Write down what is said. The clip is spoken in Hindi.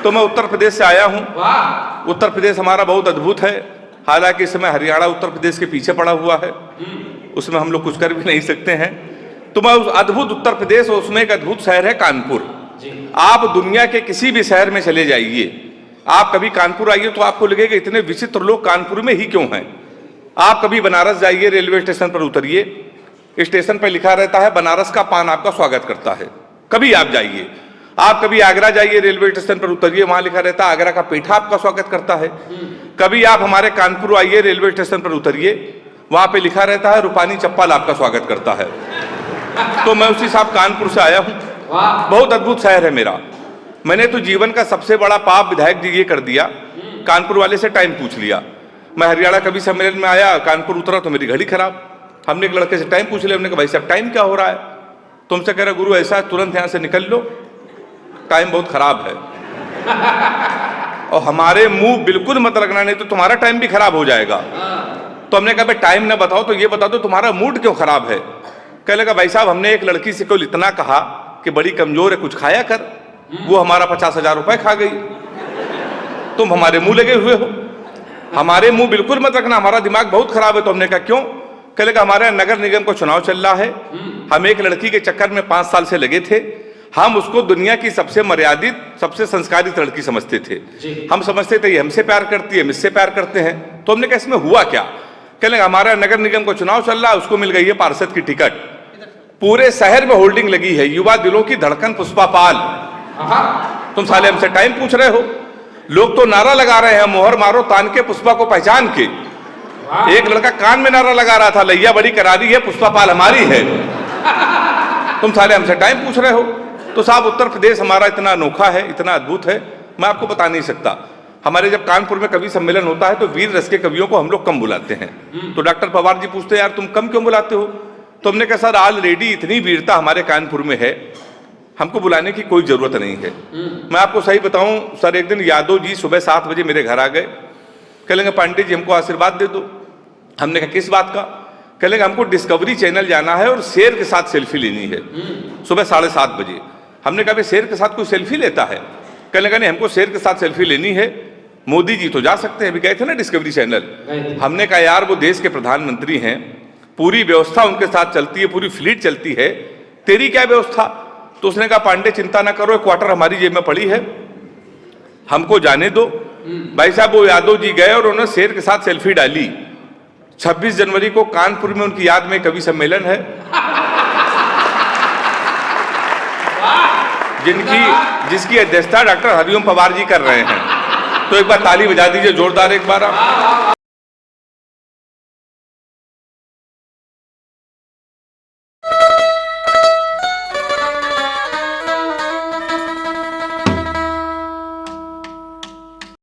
तो मैं उत्तर प्रदेश से आया हूं। उत्तर प्रदेश हमारा बहुत अद्भुत है, हालांकि इस समय हरियाणा उत्तर प्रदेश के पीछे पड़ा हुआ है, उसमें हम लोग कुछ कर भी नहीं सकते हैं। तो मैं उस अद्भुत उत्तर प्रदेश, उसमें एक अद्भुत शहर है कानपुर। आप दुनिया के किसी भी शहर में चले जाइए, आप कभी कानपुर आइए तो आपको लगेगा इतने विचित्र लोग कानपुर में ही क्यों हैं। आप कभी बनारस जाइए, रेलवे स्टेशन पर उतरिए, स्टेशन पर लिखा रहता है बनारस का पान आपका स्वागत करता है। कभी आप जाइए, आप कभी आगरा जाइए, रेलवे स्टेशन पर उतरिए, वहां लिखा रहता है आगरा का पेठा आपका स्वागत करता है। कभी आप हमारे कानपुर आइए, रेलवे स्टेशन पर उतरिए, वहां पे लिखा रहता है रूपानी चप्पल आपका स्वागत करता है। तो मैं उसी साहब कानपुर से आया हूं, बहुत अद्भुत शहर है मेरा। मैंने तो जीवन का सबसे बड़ा पाप विधायक जी ये कर दिया, कानपुर वाले से टाइम पूछ लिया। मैं हरियाणा कवि सम्मेलन में आया, कानपुर उतरा तो मेरी घड़ी खराब। हमने एक लड़के से टाइम पूछ लिया, हमने कहा भाई साहब टाइम क्या हो रहा है? तुमसे कह रहा गुरु ऐसा है, तुरंत यहां से निकल लो, टाइम बहुत खराब है। और हमारे मुंह बिल्कुल मत लगना, नहीं तो तुम्हारा टाइम भी खराब हो जाएगा। तो हमने कहा भाई टाइम ना बताओ तो ये बता दो तुम्हारा मूड क्यों खराब है? कह लगा भाई साहब हमने एक लड़की से कोई इतना कहा कि बड़ी कमजोर है, कुछ खाया कर, वो हमारा 50,000 रुपए खा गई। तुम हमारे मुंह लगे हुए हो, हमारे मुंह बिल्कुल मत रखना, हमारा दिमाग बहुत खराब है। तो हमने कहा क्यों? कह लगा हमारे नगर निगम को चुनाव चल रहा है, हम एक लड़की के चक्कर में 5 साल से लगे थे, हम उसको दुनिया की सबसे मर्यादित, सबसे संस्कारित लड़की समझते थे। हम समझते थे ये हमसे प्यार करती है, हम इससे प्यार करते हैं। तो हमने कहा इसमें हुआ क्या? कहने लगा हमारा नगर निगम को चुनाव चल रहा है, उसको मिल गई है पार्षद की टिकट। पूरे शहर में होल्डिंग लगी है, युवा दिलों की धड़कन पुष्पा पाल। तुम साले हमसे टाइम पूछ रहे हो? लोग तो नारा लगा रहे हैं मोहर मारो तान के पुष्पा को पहचान के। एक लड़का कान में नारा लगा रहा था लैया बड़ी करारी है, पुष्पा पाल हमारी है। तुम साले हमसे टाइम पूछ रहे हो? तो साहब उत्तर प्रदेश हमारा इतना अनोखा है, इतना अद्भुत है, मैं आपको बता नहीं सकता। हमारे जब कानपुर में कवि सम्मेलन होता है तो वीर रस के कवियों को हम लोग कम बुलाते हैं। तो डॉक्टर पवार जी पूछते हैं यार तुम कम क्यों बुलाते हो? तो हमने कहा सर ऑलरेडी इतनी वीरता हमारे कानपुर में है, हमको बुलाने की कोई जरूरत नहीं है। मैं आपको सही बताऊं सर, एक दिन यादव जी सुबह 7 बजे मेरे घर आ गए, कहेंगे पांडे जी हमको आशीर्वाद दे दो। हमने कहा किस बात का? कहेंगे हमको डिस्कवरी चैनल जाना है और शेर के साथ सेल्फी लेनी है सुबह 7:30 बजे। हमने कहा शेर के साथ कोई सेल्फी लेता है? कहने लगा नहीं हमको शेर के साथ सेल्फी लेनी है, मोदी जी तो जा सकते हैं, अभी गए थे ना डिस्कवरी चैनल। हमने कहा यार वो देश के प्रधानमंत्री हैं, पूरी व्यवस्था उनके साथ चलती है, पूरी फ्लीट चलती है, तेरी क्या व्यवस्था? तो उसने कहा पांडे चिंता ना करो, क्वार्टर हमारी जेब में पड़ी है, हमको जाने दो। भाई साहब वो यादव जी गए और उन्होंने शेर के साथ सेल्फी डाली। 26 जनवरी को कानपुर में उनकी याद में कवि सम्मेलन है, जिसकी अध्यक्षता डॉक्टर हरिओम पवार जी कर रहे हैं। तो एक बार ताली बजा दीजिए जोरदार एक बार आप।